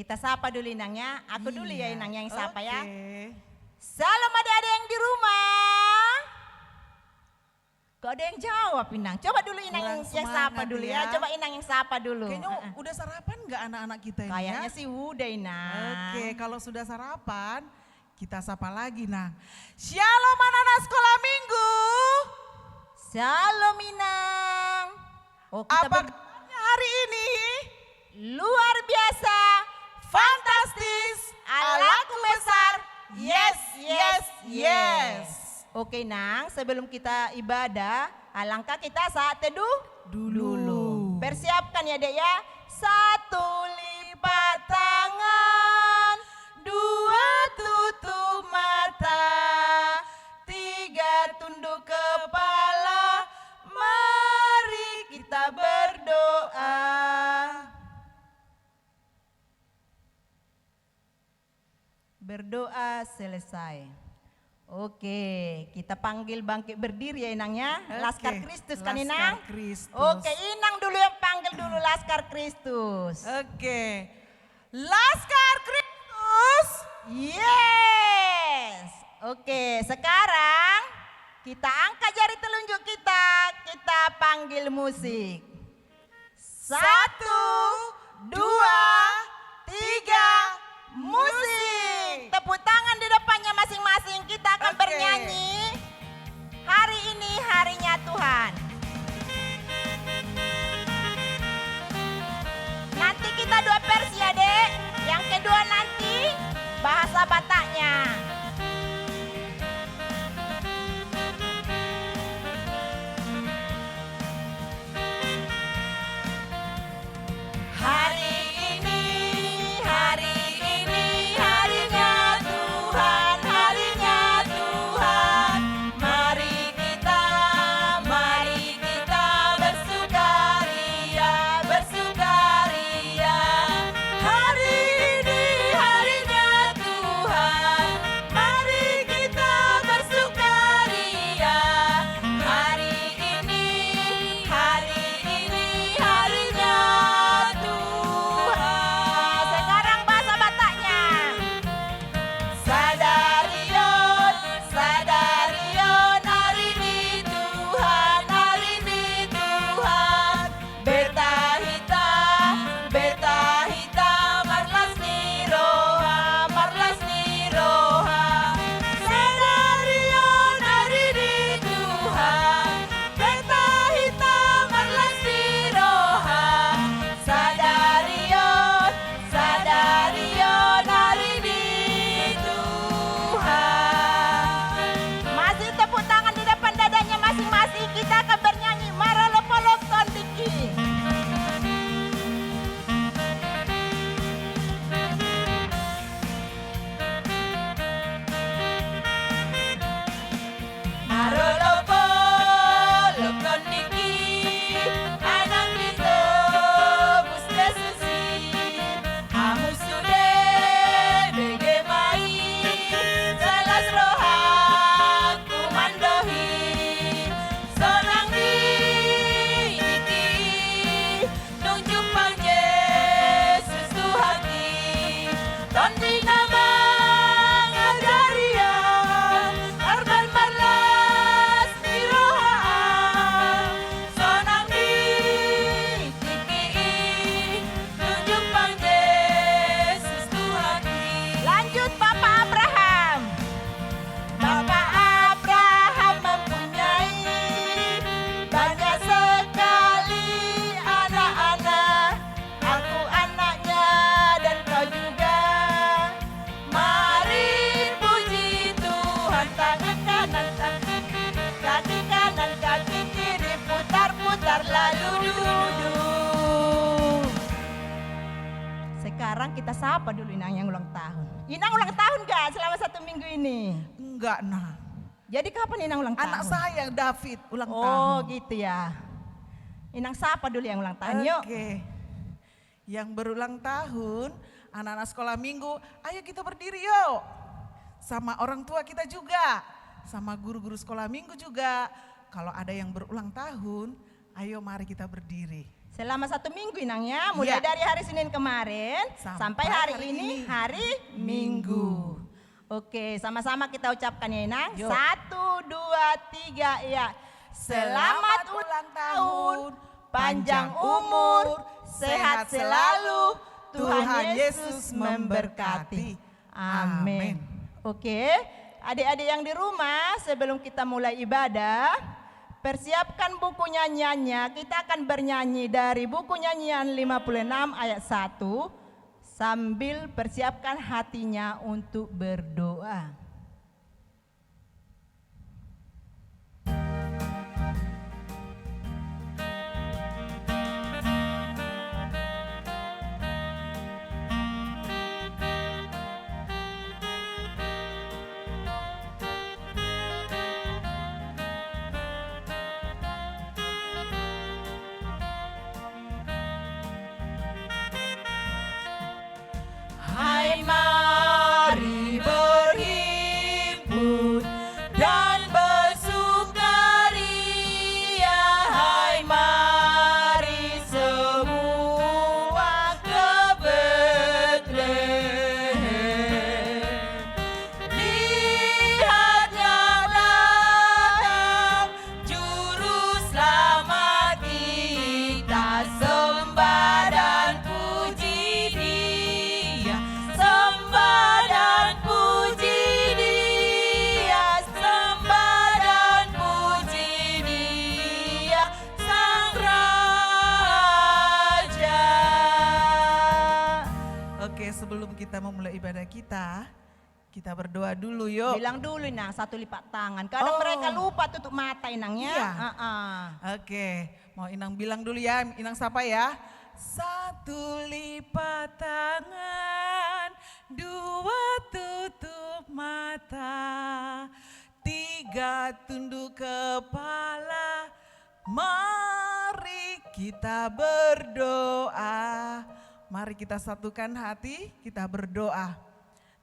kita sapa dulu Inangnya. Aku dulu ya Inangnya yang sapa ya. Salam adik-adik yang di rumah. Kok ada yang jawab Inang? Coba dulu Inang yang sapa dulu ya. Coba Inang yang sapa dulu. Kayaknya udah sarapan nggak anak-anak kita ini? Kayaknya sih udah Inang. Oke, kalau sudah sarapan kita sapa lagi nah. Shalom anak-anak sekolah minggu. Shalom Inang. Oh, kita apa kabarnya hari ini? Luar biasa, fantastis, Allahku besar. Yes, yes, yes. Oke Nang, sebelum kita ibadah, alangkah kita saat teduh dulu. Persiapkan ya Dek ya. 1 lipat tangan, 2 tutup mata, 3 tunduk kepala, mari kita berdoa. Berdoa selesai. Oke, kita panggil bangkit berdiri ya Inangnya. Laskar Kristus kan Inang? Laskar Kristus. Oke, Inang dulu yang panggil dulu Laskar Kristus. Oke, Laskar Kristus. Yes. Oke, sekarang kita angkat jari telunjuk kita panggil musik. 1, 2, 3, musik. Tepuk tangan di depannya masing-masing. Kita akan bernyanyi. Hari ini harinya Tuhan. Nanti kita 2 versi ya Dek. Yang kedua nanti bahasa Bataknya. Sekarang kita sapa dulu Inang yang ulang tahun. Inang ulang tahun gak selama 1 minggu ini? Enggak nah. Jadi kapan Inang ulang tahun? Anak saya David ulang tahun. Oh gitu ya. Inang sapa dulu yang ulang tahun yuk. Oke. Yang berulang tahun, anak-anak sekolah minggu, ayo kita berdiri yuk. Sama orang tua kita juga, sama guru-guru sekolah minggu juga. Kalau ada yang berulang tahun, ayo mari kita berdiri. Selama 1 minggu Inang ya, mulai Iya. dari hari Senin kemarin sampai hari ini hari Minggu. Oke, sama-sama kita ucapkan ya Inang. Yuk. 1, 2, 3 ya. Selamat ulang tahun, panjang umur, sehat selalu, Tuhan Yesus memberkati. Amin. Oke, adik-adik yang di rumah, sebelum kita mulai ibadah, persiapkan buku nyanyiannya. Kita akan bernyanyi dari buku nyanyian 56 ayat 1 sambil persiapkan hatinya untuk berdoa. Hai mari berhimpun dan bersukaria, hai mari semua ke Betlehem. Lihatnya datang juru selamat, kita sembah dan puji Dia. Sembah dan puji Dia, sembah dan puji Dia, Sang Raja. Oke, sebelum kita memulai ibadah kita berdoa dulu yuk. Bilang dulu Inang, 1 lipat tangan. Kadang Oh. mereka lupa tutup mata Inangnya. Iya. Oke, mau Inang bilang dulu ya, Inang sapa ya. 1 lipat tangan, 2 tutup mata, 3 tunduk kepala, mari kita berdoa. Mari kita satukan hati, kita berdoa.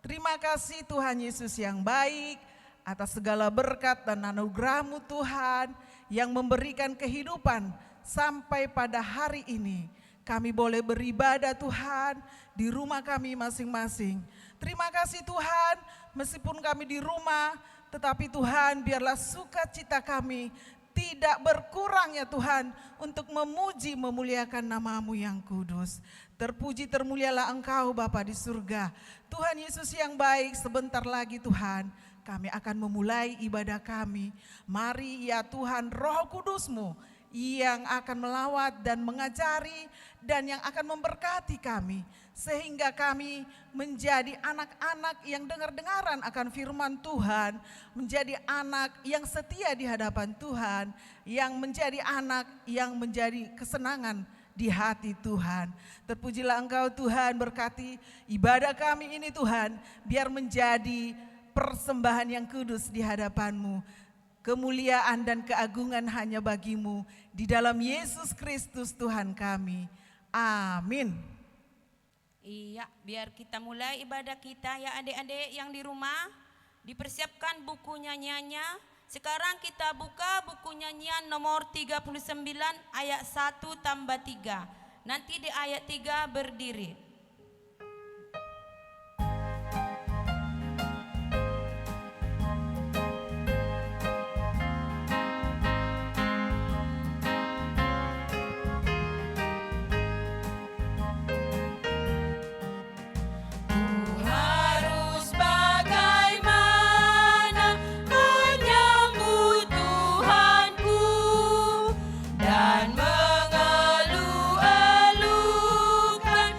Terima kasih Tuhan Yesus yang baik atas segala berkat dan anugerah-Mu Tuhan yang memberikan kehidupan sampai pada hari ini. Kami boleh beribadah Tuhan di rumah kami masing-masing. Terima kasih Tuhan, meskipun kami di rumah, tetapi Tuhan biarlah sukacita kami tidak berkurang ya Tuhan untuk memuji memuliakan nama-Mu yang kudus. Terpuji termulialah Engkau Bapa di surga. Tuhan Yesus yang baik, sebentar lagi Tuhan kami akan memulai ibadah kami. Mari ya Tuhan Roh Kudus-Mu yang akan melawat dan mengajari dan yang akan memberkati kami. Sehingga kami menjadi anak-anak yang dengar-dengaran akan firman Tuhan. Menjadi anak yang setia di hadapan Tuhan. Yang menjadi anak yang menjadi kesenangan di hati Tuhan. Terpujilah Engkau Tuhan, berkati ibadah kami ini Tuhan. Biar menjadi persembahan yang kudus di hadapan-Mu. Kemuliaan dan keagungan hanya bagi-Mu. Di dalam Yesus Kristus Tuhan kami. Amin. Iya, biar kita mulai ibadah kita ya adik-adik yang di rumah. Dipersiapkan buku nyanyiannya. Sekarang kita buka buku nyanyian nomor 39 ayat 1 tambah 3. Nanti di ayat 3 berdiri. Harus bagaimana menyambut Tuhanku dan mengeluh-eluhkan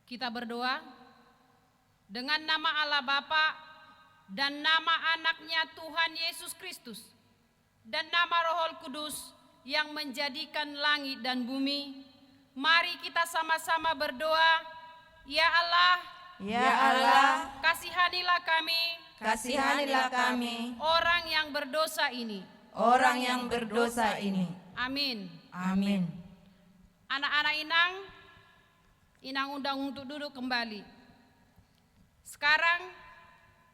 Kita berdoa dengan nama Allah Bapa dan nama anaknya Tuhan Yesus Kristus dan nama Roh Kudus yang menjadikan langit dan bumi. Mari kita sama-sama berdoa. Ya Allah, Ya Allah, kasihanilah kami, kasihanilah kami, orang yang berdosa ini. orang yang berdosa ini. Amin. Amin. Anak-anak Inang undang untuk duduk kembali. Sekarang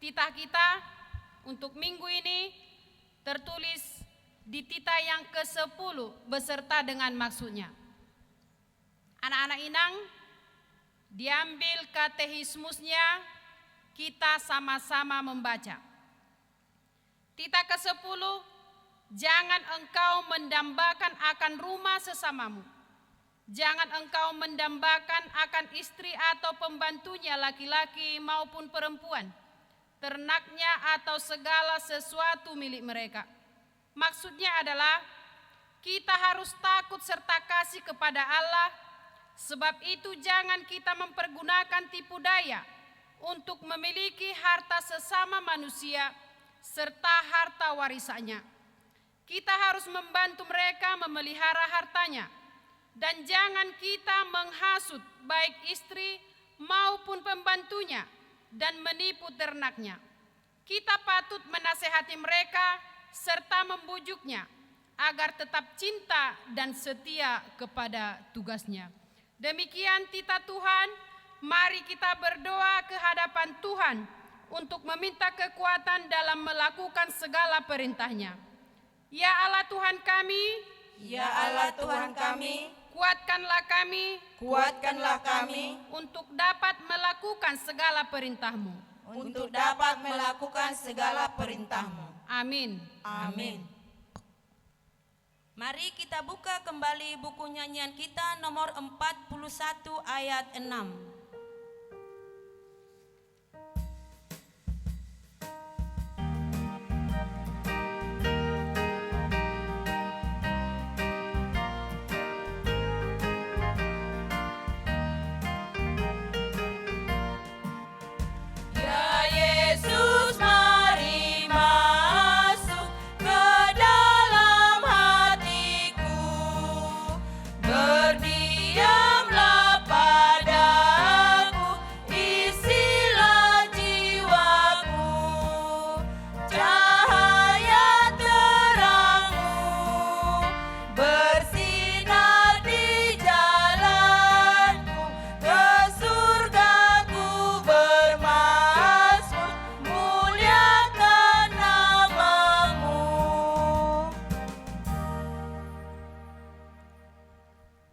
titah kita untuk minggu ini tertulis di titah yang ke-10 beserta dengan maksudnya. Anak-anak Inang, diambil katekismusnya, kita sama-sama membaca. Titah ke-10, jangan engkau mendambakan akan rumah sesamamu. Jangan engkau mendambakan akan istri atau pembantunya laki-laki maupun perempuan, ternaknya atau segala sesuatu milik mereka. Maksudnya adalah kita harus takut serta kasih kepada Allah. Sebab itu jangan kita mempergunakan tipu daya untuk memiliki harta sesama manusia serta harta warisannya. Kita harus membantu mereka memelihara hartanya. Dan jangan kita menghasut baik istri maupun pembantunya dan menipu ternaknya. Kita patut menasehati mereka serta membujuknya agar tetap cinta dan setia kepada tugasnya. Demikian titah Tuhan, mari kita berdoa ke hadapan Tuhan untuk meminta kekuatan dalam melakukan segala perintahnya. Ya Allah Tuhan kami, Ya Allah Tuhan kami, kuatkanlah kami, kuatkanlah kami untuk dapat melakukan segala perintah-Mu. untuk dapat melakukan segala perintah-Mu. Amin. Amin. Mari kita buka kembali buku nyanyian kita nomor 41 ayat 6.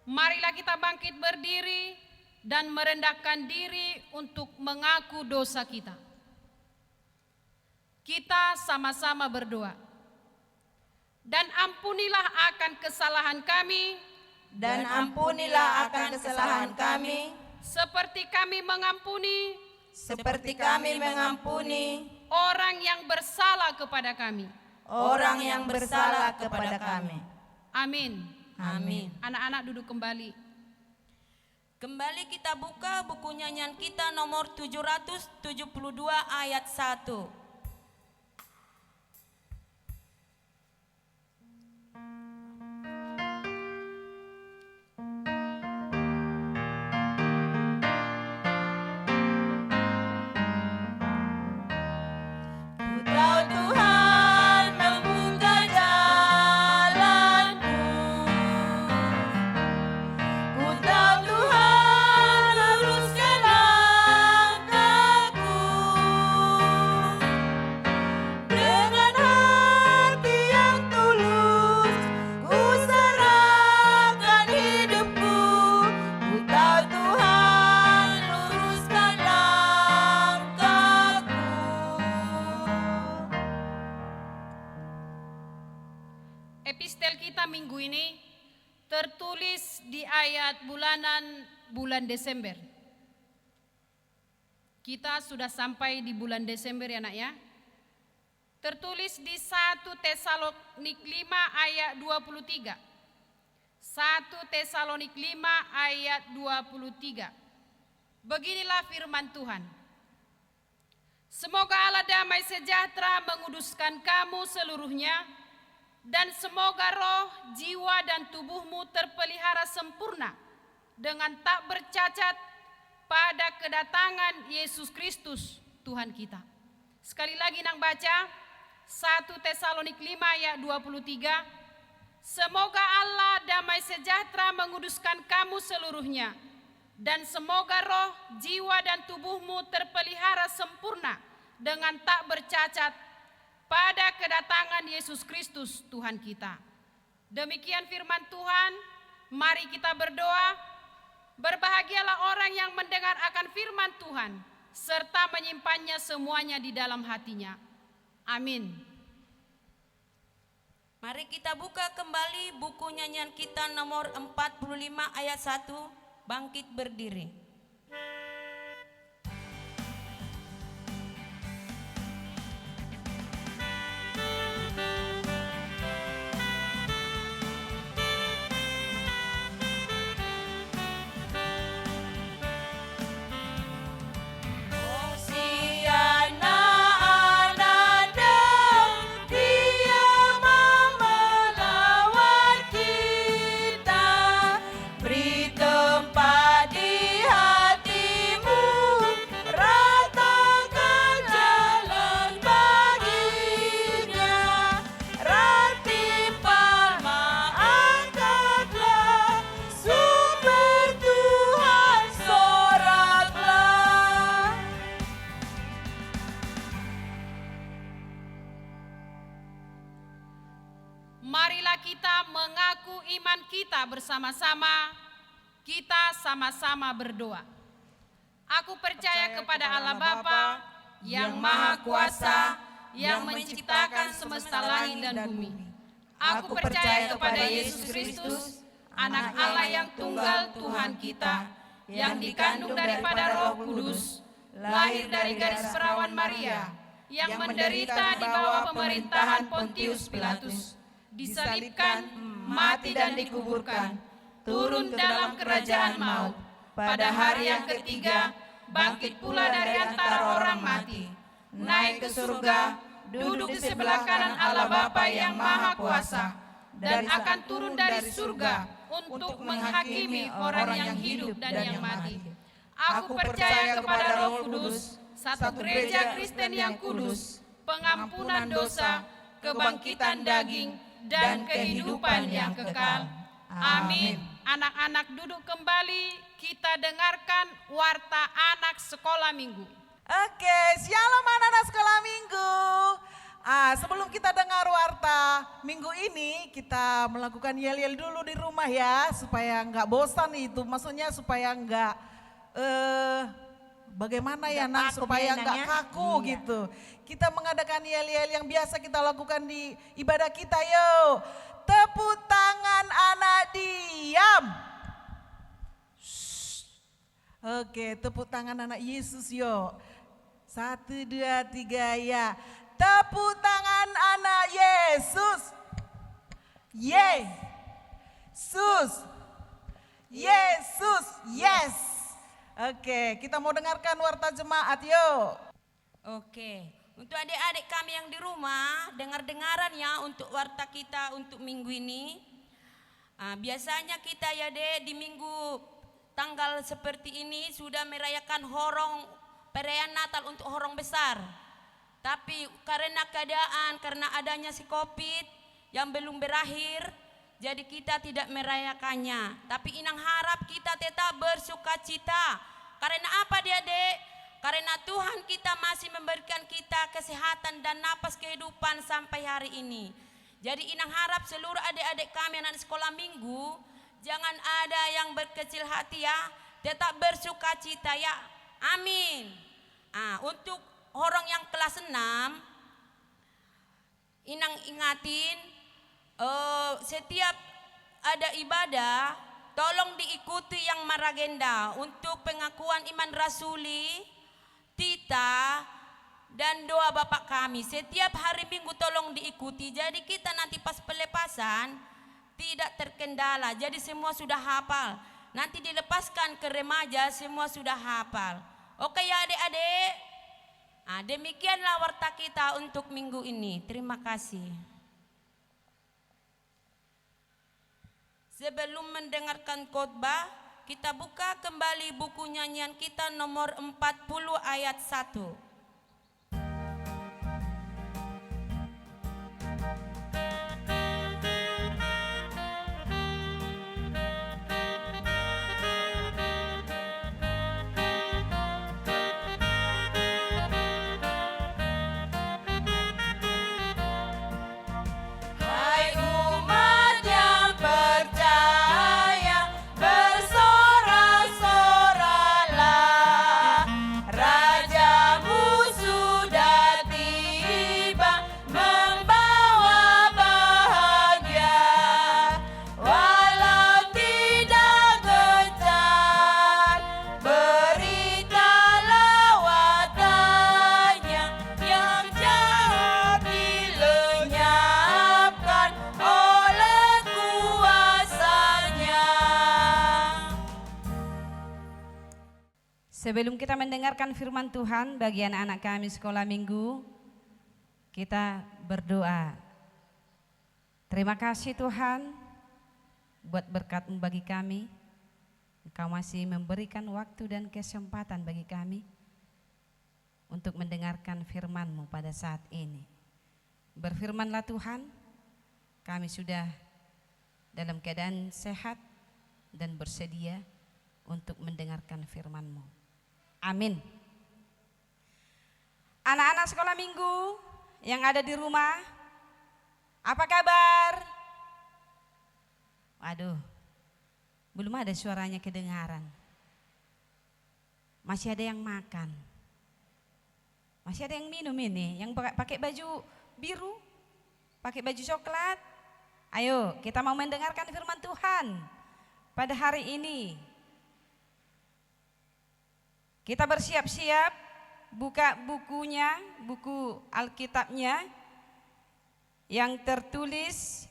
Marilah kita bangkit berdiri dan merendahkan diri untuk mengaku dosa kita. Kita sama-sama berdoa. Dan ampunilah akan kesalahan kami, Dan ampunilah akan kesalahan kami, seperti kami mengampuni seperti kami mengampuni orang yang bersalah kepada kami. orang yang bersalah kepada kami. Amin. Amin. Anak-anak duduk kembali. Kembali kita buka buku nyanyian kita nomor 772 ayat 1. Ku tahu Tuhan membuka jalanku, ku tahu Tuhan luruskan langkahku. Dengan hati yang tulus ku serahkan hidupku, ku tahu Tuhan luruskan langkahku. Epistel kita minggu ini tertulis di ayat bulan Desember. Kita sudah sampai di bulan Desember ya nak ya. Tertulis di 1 Tesalonik 5 ayat 23. 1 Tesalonik 5 ayat 23. Beginilah firman Tuhan. Semoga Allah damai sejahtera menguduskan kamu seluruhnya, dan semoga roh, jiwa, dan tubuhmu terpelihara sempurna dengan tak bercacat pada kedatangan Yesus Kristus Tuhan kita. Sekali lagi nang baca 1 Tesalonik 5 ayat 23. Semoga Allah damai sejahtera menguduskan kamu seluruhnya, dan semoga roh, jiwa, dan tubuhmu terpelihara sempurna dengan tak bercacat pada kedatangan Yesus Kristus Tuhan kita. Demikian firman Tuhan. Mari kita berdoa. Berbahagialah orang yang mendengar akan firman Tuhan serta menyimpannya semuanya di dalam hatinya. Amin. Mari kita buka kembali buku nyanyian kita nomor 45 ayat 1, Bangkit Berdiri. Marilah kita mengaku iman kita bersama-sama. Kita sama-sama berdoa. Aku percaya kepada Allah Bapa yang Maha Kuasa, yang menciptakan semesta langit dan bumi. Aku percaya kepada Yesus Kristus, Anak Allah yang tunggal Tuhan kita, yang dikandung daripada Roh Kudus, lahir dari garis perawan Maria, yang menderita di bawah pemerintahan Pontius Pilatus, disalibkan, mati dan dikuburkan, turun dalam kerajaan maut, pada hari yang ketiga bangkit pula dari antara orang mati, naik ke surga, duduk di sebelah kanan Allah Bapa yang Maha Kuasa, dan akan turun dari surga untuk menghakimi orang yang hidup dan yang mati. Aku percaya kepada Roh Kudus, satu gereja Kristen yang kudus, pengampunan dosa, kebangkitan daging, dan kehidupan yang kekal. Amin. Anak-anak duduk kembali, kita dengarkan warta anak sekolah minggu. Oke, shalom anak-anak sekolah minggu. Sebelum kita dengar warta minggu ini, kita melakukan yel-yel dulu di rumah ya, supaya nggak bosan itu, maksudnya supaya nggak bagaimana ya Nang, supaya nggak kaku gitu. Kita mengadakan yel-yel yang biasa kita lakukan di ibadah kita, yuk. Tepuk tangan anak diam. Oke, tepuk tangan anak Yesus yuk. 1, 2, 3 ya. Tepuk tangan anak Yesus. Yesus. Yesus. Yes. Oke, kita mau dengarkan warta jemaat yuk. Oke, untuk adik-adik kami yang di rumah, dengar-dengaran ya untuk warta kita untuk minggu ini. Biasanya kita ya dek di minggu tanggal seperti ini sudah merayakan perayaan Natal untuk horong besar. Tapi karena keadaan, karena adanya si COVID yang belum berakhir, jadi kita tidak merayakannya. Tapi Inang harap kita tetap bersukacita. Karena apa dia dek? Karena Tuhan kita masih memberikan kita kesehatan dan napas kehidupan sampai hari ini. Jadi Inang harap seluruh adik-adik kami anak sekolah minggu, jangan ada yang berkecil hati ya, tetap bersukacita ya. Amin. Untuk orang yang kelas 6, Inang ingatin, setiap ada ibadah, tolong diikuti yang maragenda untuk pengakuan iman rasuli, tita, dan doa Bapak kami. Setiap hari Minggu tolong diikuti. Jadi kita nanti pas pelepasan tidak terkendala. Jadi semua sudah hafal. Nanti dilepaskan ke remaja semua sudah hafal. Oke ya adik-adik. Nah, demikianlah warta kita untuk minggu ini. Terima kasih. Sebelum mendengarkan khotbah, kita buka kembali buku nyanyian kita nomor 40 ayat 1. Hai umat yang percaya, bersorak-soraklah, Rajamu sudah tiba membawa bahagia. Walau tidak gencar, beritalah wataknya yang jahat dilenyapkan oleh kuasanya. Sebelum kita mendengarkan firman Tuhan bagi anak-anak kami sekolah minggu, kita berdoa. Terima kasih Tuhan buat berkat-Mu bagi kami. Engkau masih memberikan waktu dan kesempatan bagi kami untuk mendengarkan firman-Mu pada saat ini. Berfirmanlah Tuhan, kami sudah dalam keadaan sehat dan bersedia untuk mendengarkan firman-Mu. Amin. Anak-anak sekolah minggu yang ada di rumah, apa kabar? Waduh, belum ada suaranya kedengaran. Masih ada yang makan. Masih ada yang minum ini, yang pakai baju biru, pakai baju coklat. Ayo, kita mau mendengarkan firman Tuhan pada hari ini. Kita bersiap-siap, buka bukunya, buku Alkitabnya yang tertulis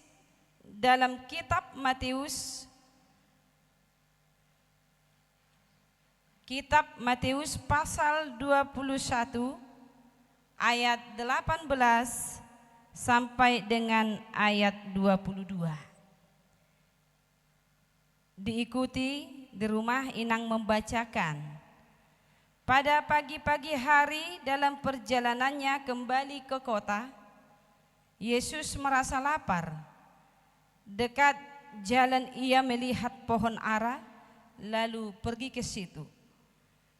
dalam kitab Matius. Kitab Matius pasal 21 ayat 18 sampai dengan ayat 22. Diikuti di rumah, Inang membacakan. Pada pagi-pagi hari dalam perjalanannya kembali ke kota, Yesus merasa lapar. Dekat jalan ia melihat pohon ara, lalu pergi ke situ.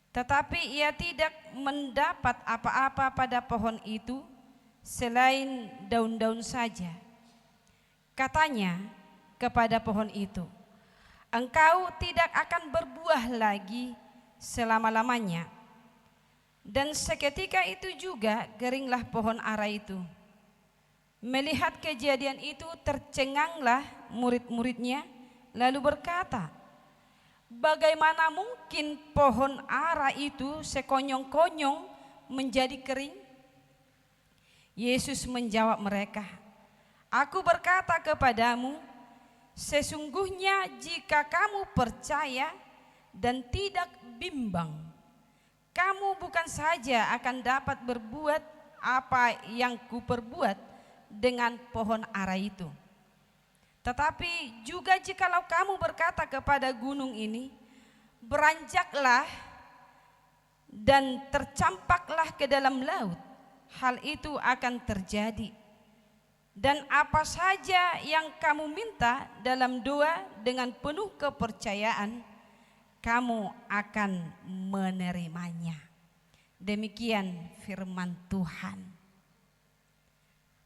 Tetapi ia tidak mendapat apa-apa pada pohon itu selain daun-daun saja. Katanya kepada pohon itu, "Engkau tidak akan berbuah lagi selama-lamanya." Dan seketika itu juga keringlah pohon ara itu. Melihat kejadian itu tercenganglah murid-muridnya, lalu berkata, "Bagaimana mungkin pohon ara itu sekonyong-konyong menjadi kering?" Yesus menjawab mereka, "Aku berkata kepadamu, sesungguhnya jika kamu percaya dan tidak bimbang, kamu bukan saja akan dapat berbuat apa yang kuperbuat dengan pohon ara itu, tetapi juga jikalau kamu berkata kepada gunung ini, beranjaklah dan tercampaklah ke dalam laut, hal itu akan terjadi. Dan apa saja yang kamu minta dalam doa dengan penuh kepercayaan, kamu akan menerimanya." Demikian firman Tuhan.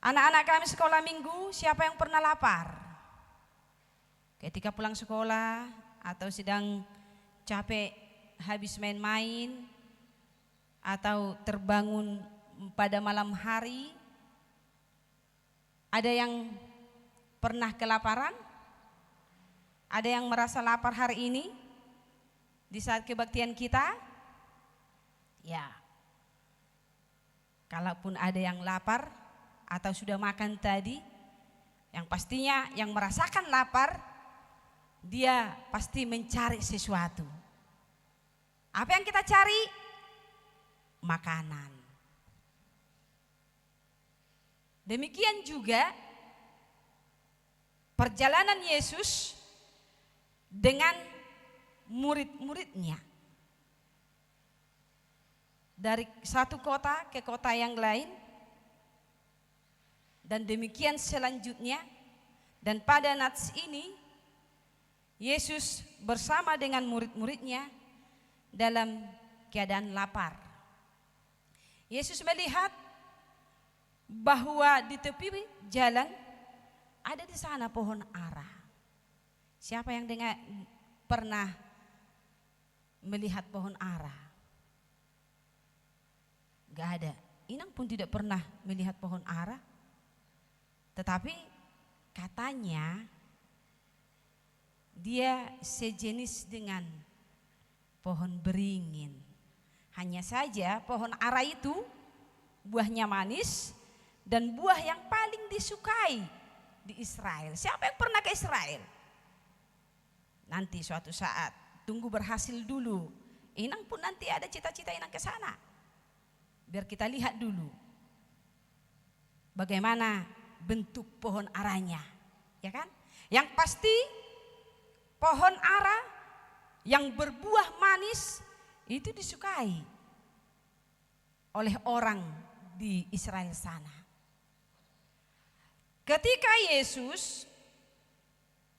Anak-anak kami sekolah minggu, siapa yang pernah lapar? Ketika pulang sekolah atau sedang capek habis main-main, atau terbangun pada malam hari, ada yang pernah kelaparan? Ada yang merasa lapar hari ini? Di saat kebaktian kita, ya, kalaupun ada yang lapar atau sudah makan tadi, yang pastinya yang merasakan lapar dia pasti mencari sesuatu. Apa yang kita cari? Makanan. Demikian juga perjalanan Yesus dengan murid-muridnya. Dari satu kota ke kota yang lain. Dan demikian selanjutnya. Dan pada nats ini Yesus bersama dengan murid-muridnya dalam keadaan lapar. Yesus melihat bahwa di tepi jalan ada di sana pohon ara. Siapa yang pernah melihat pohon ara? Gak ada. Inang pun tidak pernah melihat pohon ara. Tetapi katanya dia sejenis dengan pohon beringin. Hanya saja pohon ara itu buahnya manis dan buah yang paling disukai di Israel. Siapa yang pernah ke Israel? Nanti suatu saat, tunggu berhasil dulu. Inang pun nanti ada cita-cita Inang ke sana. Biar kita lihat dulu bagaimana bentuk pohon aranya, ya kan? Yang pasti pohon ara yang berbuah manis itu disukai oleh orang di Israel sana. Ketika Yesus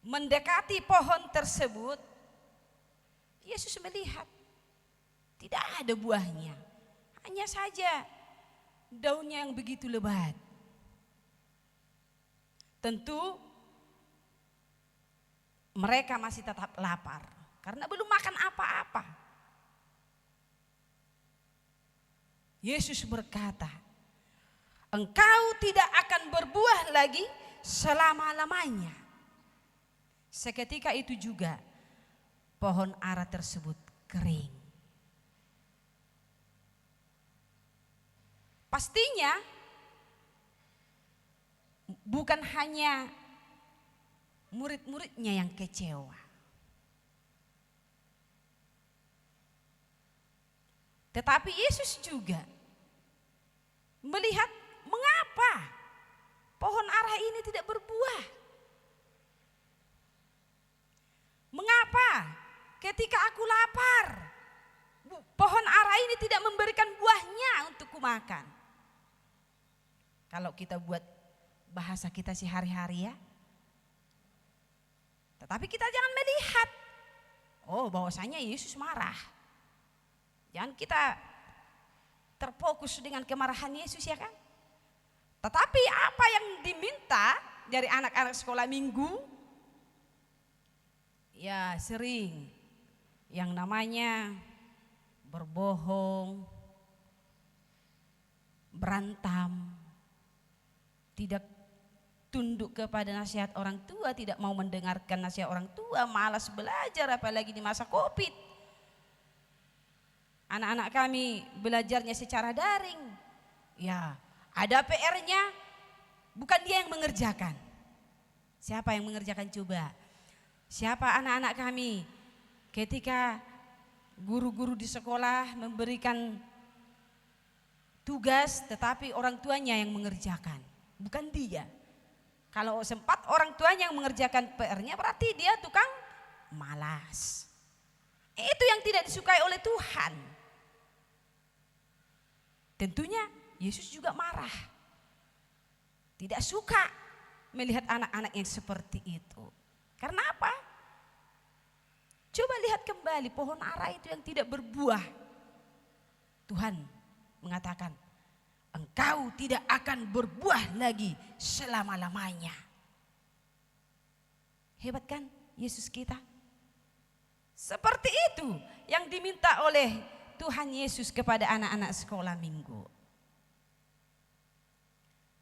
mendekati pohon tersebut, Yesus melihat tidak ada buahnya, hanya saja daunnya yang begitu lebat. Tentu mereka masih tetap lapar karena belum makan apa-apa. Yesus berkata, engkau tidak akan berbuah lagi selama-lamanya. Seketika itu juga pohon ara tersebut kering. Pastinya bukan hanya murid-muridnya yang kecewa. Tetapi Yesus juga melihat mengapa pohon ara ini tidak berbuah. Mengapa ketika aku lapar pohon ara ini tidak memberikan buahnya untuk kumakan? Kalau kita buat bahasa kita sehari-hari ya. Tetapi kita jangan melihat bahwasanya Yesus marah. Jangan kita terfokus dengan kemarahan Yesus, ya kan? Tetapi apa yang diminta dari anak-anak sekolah minggu? Ya sering yang namanya berbohong, berantem, tidak tunduk kepada nasihat orang tua, tidak mau mendengarkan nasihat orang tua, malas belajar apalagi di masa Covid. Anak-anak kami belajarnya secara daring. Ya, ada PR-nya, bukan dia yang mengerjakan. Siapa yang mengerjakan coba? Siapa anak-anak kami ketika guru-guru di sekolah memberikan tugas tetapi orang tuanya yang mengerjakan, bukan dia. Kalau sempat orang tuanya yang mengerjakan PR-nya berarti dia tukang malas. Itu yang tidak disukai oleh Tuhan. Tentunya Yesus juga marah. Tidak suka melihat anak-anak yang seperti itu. Karena apa? Coba lihat kembali pohon ara itu yang tidak berbuah. Tuhan mengatakan, engkau tidak akan berbuah lagi selama-lamanya. Hebat kan Yesus kita? Seperti itu yang diminta oleh Tuhan Yesus kepada anak-anak sekolah minggu.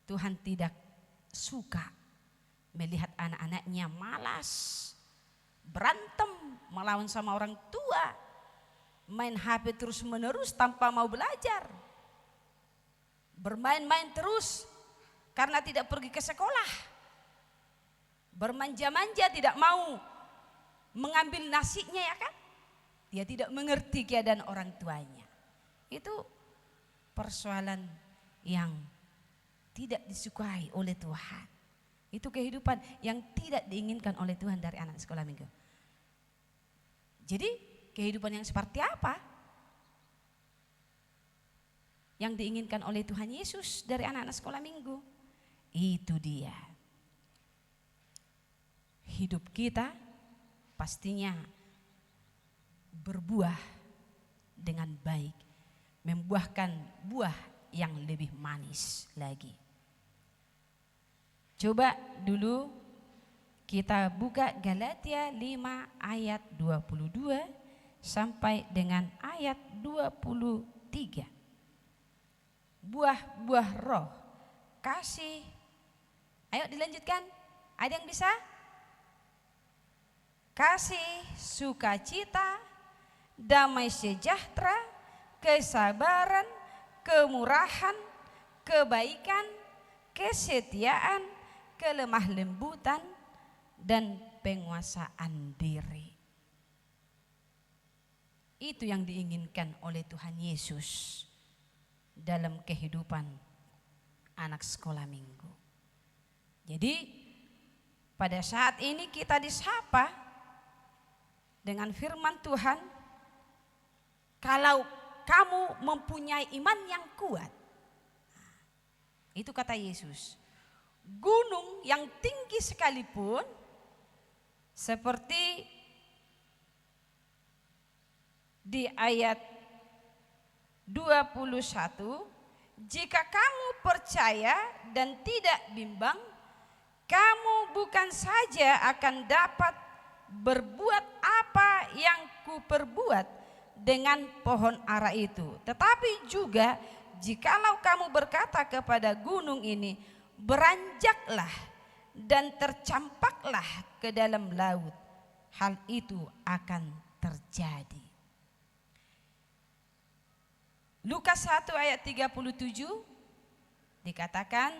Tuhan tidak suka melihat anak-anaknya malas, berantem, melawan sama orang tua, main HP terus menerus tanpa mau belajar, bermain-main terus karena tidak pergi ke sekolah, bermanja-manja tidak mau mengambil nasinya, ya kan? Dia tidak mengerti keadaan orang tuanya. Itu persoalan yang tidak disukai oleh Tuhan. Itu kehidupan yang tidak diinginkan oleh Tuhan dari anak sekolah minggu. Jadi kehidupan yang seperti apa yang diinginkan oleh Tuhan Yesus dari anak-anak sekolah minggu? Itu dia. Hidup kita pastinya berbuah dengan baik, membuahkan buah yang lebih manis lagi. Coba dulu kita buka Galatia 5 ayat 22 sampai dengan ayat 23. Buah-buah roh, kasih. Ayo dilanjutkan. Ada yang bisa? Kasih, sukacita, damai sejahtera, kesabaran, kemurahan, kebaikan, kesetiaan, kelemah lembutan, dan penguasaan diri. Itu yang diinginkan oleh Tuhan Yesus dalam kehidupan anak sekolah minggu. Jadi pada saat ini kita disapa dengan firman Tuhan, kalau kamu mempunyai iman yang kuat, itu kata Yesus, gunung yang tinggi sekalipun seperti di ayat 21, jika kamu percaya dan tidak bimbang, kamu bukan saja akan dapat berbuat apa yang kuperbuat dengan pohon ara itu, tetapi juga jikalau kamu berkata kepada gunung ini, beranjaklah dan tercampaklah ke dalam laut, hal itu akan terjadi. Lukas 1 ayat 37 dikatakan,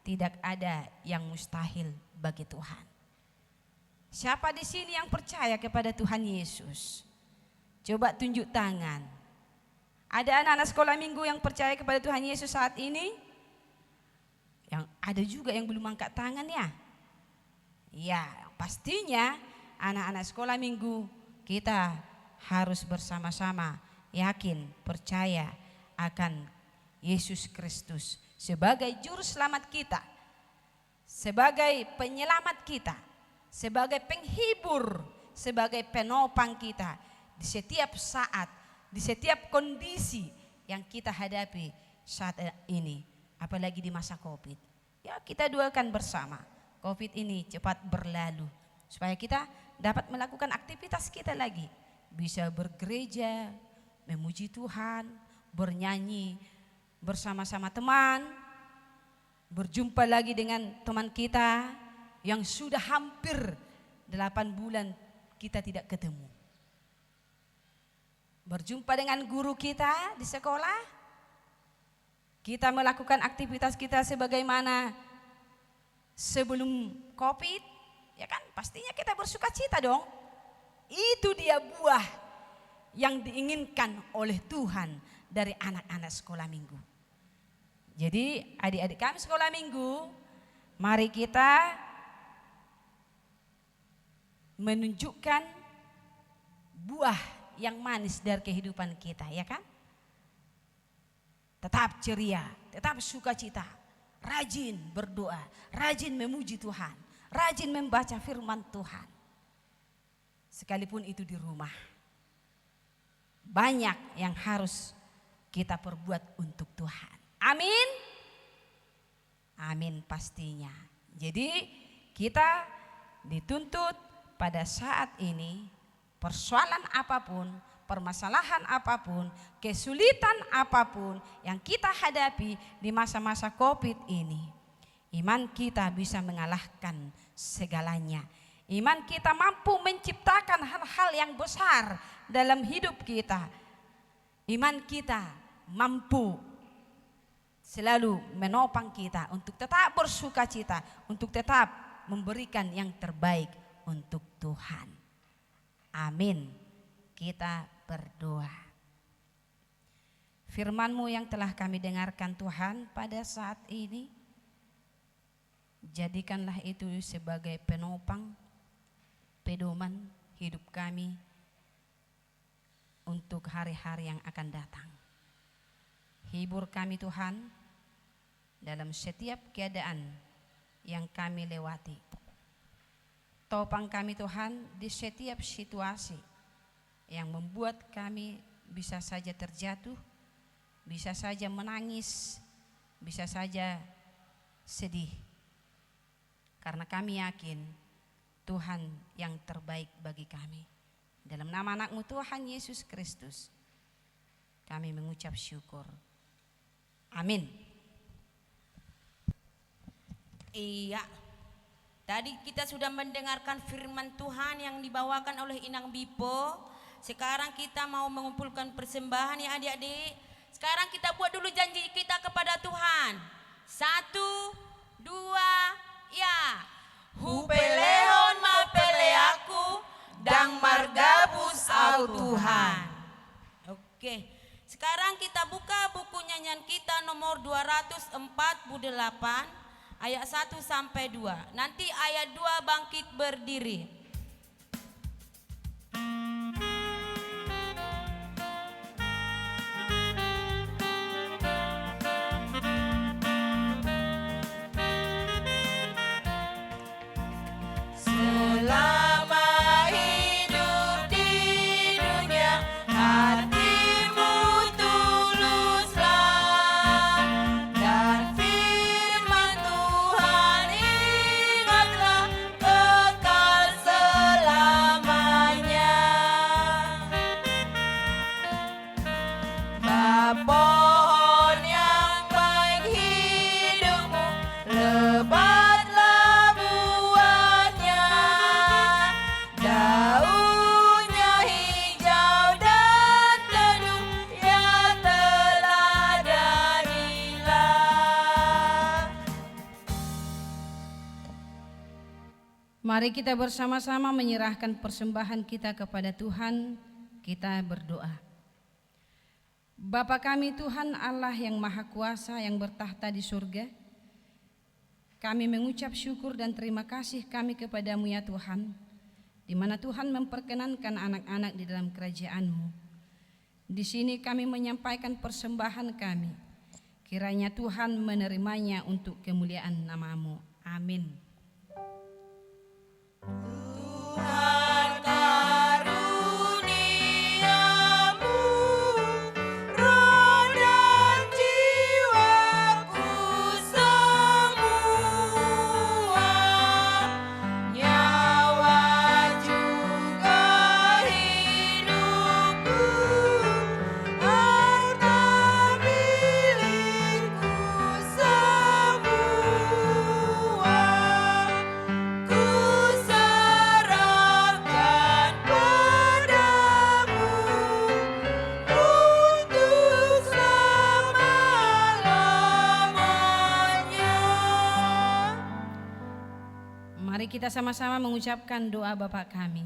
tidak ada yang mustahil bagi Tuhan. Siapa di sini yang percaya kepada Tuhan Yesus? Coba tunjuk tangan. Ada anak-anak sekolah minggu yang percaya kepada Tuhan Yesus saat ini? Yang ada juga yang belum angkat tangan ya? Ya, pastinya anak-anak sekolah minggu kita harus bersama-sama yakin, percaya akan Yesus Kristus sebagai juru selamat kita, sebagai penyelamat kita, sebagai penghibur, sebagai penopang kita di setiap saat, di setiap kondisi yang kita hadapi saat ini, apalagi di masa Covid. Ya, kita doakan bersama Covid ini cepat berlalu supaya kita dapat melakukan aktivitas kita lagi, bisa bergereja, memuji Tuhan, bernyanyi bersama-sama teman, berjumpa lagi dengan teman kita yang sudah hampir 8 bulan kita tidak ketemu. Berjumpa dengan guru kita di sekolah, kita melakukan aktivitas kita sebagaimana sebelum Covid, ya kan? Pastinya kita bersuka cita dong. Itu dia buah yang diinginkan oleh Tuhan dari anak-anak sekolah minggu. Jadi adik-adik kami sekolah minggu, mari kita menunjukkan buah yang manis dari kehidupan kita, ya kan? Tetap ceria, tetap sukacita, rajin berdoa, rajin memuji Tuhan, rajin membaca firman Tuhan. Sekalipun itu di rumah. Banyak yang harus kita perbuat untuk Tuhan. Amin. Amin pastinya. Jadi kita dituntut pada saat ini, persoalan apapun, permasalahan apapun, kesulitan apapun yang kita hadapi di masa-masa Covid ini, iman kita bisa mengalahkan segalanya. Iman kita mampu menciptakan hal-hal yang besar dalam hidup kita. Iman kita mampu selalu menopang kita untuk tetap bersukacita, untuk tetap memberikan yang terbaik untuk Tuhan. Amin. Kita berdoa. Firman-Mu yang telah kami dengarkan Tuhan pada saat ini, jadikanlah itu sebagai penopang, pedoman hidup kami untuk hari-hari yang akan datang. Hibur kami Tuhan dalam setiap keadaan yang kami lewati. Topang kami Tuhan di setiap situasi yang membuat kami bisa saja terjatuh, bisa saja menangis, bisa saja sedih. Karena kami yakin Tuhan yang terbaik bagi kami. Dalam nama anak-Mu Tuhan Yesus Kristus, kami mengucap syukur. Amin. Iya, tadi kita sudah mendengarkan firman Tuhan yang dibawakan oleh Inang Bipo. Sekarang kita mau mengumpulkan persembahan ya adik-adik. Sekarang kita buat dulu janji kita kepada Tuhan. 1, 2, ya. Hupelehon mapele aku dang margabus au Tuhan. Oke, sekarang kita buka buku nyanyian kita nomor 248 ayat 1 sampai 2. Nanti ayat 2 bangkit berdiri. Selama hidup di dunia, hatimu tuluslah, dan firman Tuhan ingatlah kekal selamanya. Pohon yang baik hidupmu, lebatlah buahnya, daunnya hijau dan teduh, ya teladanilah. Mari kita bersama-sama menyerahkan persembahan kita kepada Tuhan. Kita berdoa. Bapa kami Tuhan Allah yang Maha Kuasa yang bertahta di surga, kami mengucap syukur dan terima kasih kami kepadamu ya Tuhan, di mana Tuhan memperkenankan anak-anak di dalam kerajaan-Mu. Di sini kami menyampaikan persembahan kami, kiranya Tuhan menerimanya untuk kemuliaan nama-Mu. Amin. Tuhan karuniamu, roh dan jiwaku semua, nyawa juga hidupku, harta milikku semua, ku serahkan padamu untuk selama-lamanya. Mari kita sama-sama mengucapkan doa Bapa kami.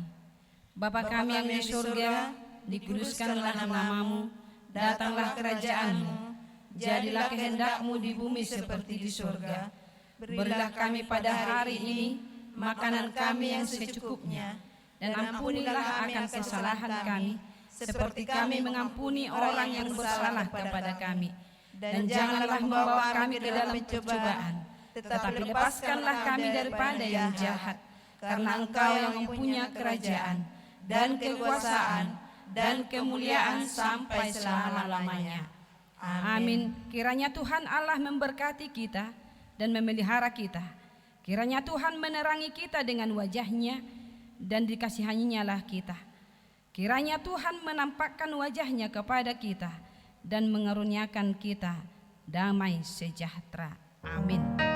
Bapa kami yang di surga, dikuduskanlah namamu, datanglah kerajaan-Mu, jadilah kehendak-Mu di bumi seperti di surga. Berilah kami pada hari ini makanan kami yang secukupnya, dan ampunilah akan kesalahan kami, seperti kami mengampuni orang yang bersalah kepada kami. Dan janganlah membawa kami ke dalam pencobaan, tetapi lepaskanlah kami daripada yang jahat. Karena Engkau yang mempunyai kerajaan, dan kekuasaan, dan kemuliaan sampai selama-lamanya. Amin. Kiranya Tuhan Allah memberkati kita dan memelihara kita. Kiranya Tuhan menerangi kita dengan wajah-Nya, dan dikasihaninya-lah kita. Kiranya Tuhan menampakkan wajah-Nya kepada kita dan mengaruniakan kita damai sejahtera. Amin.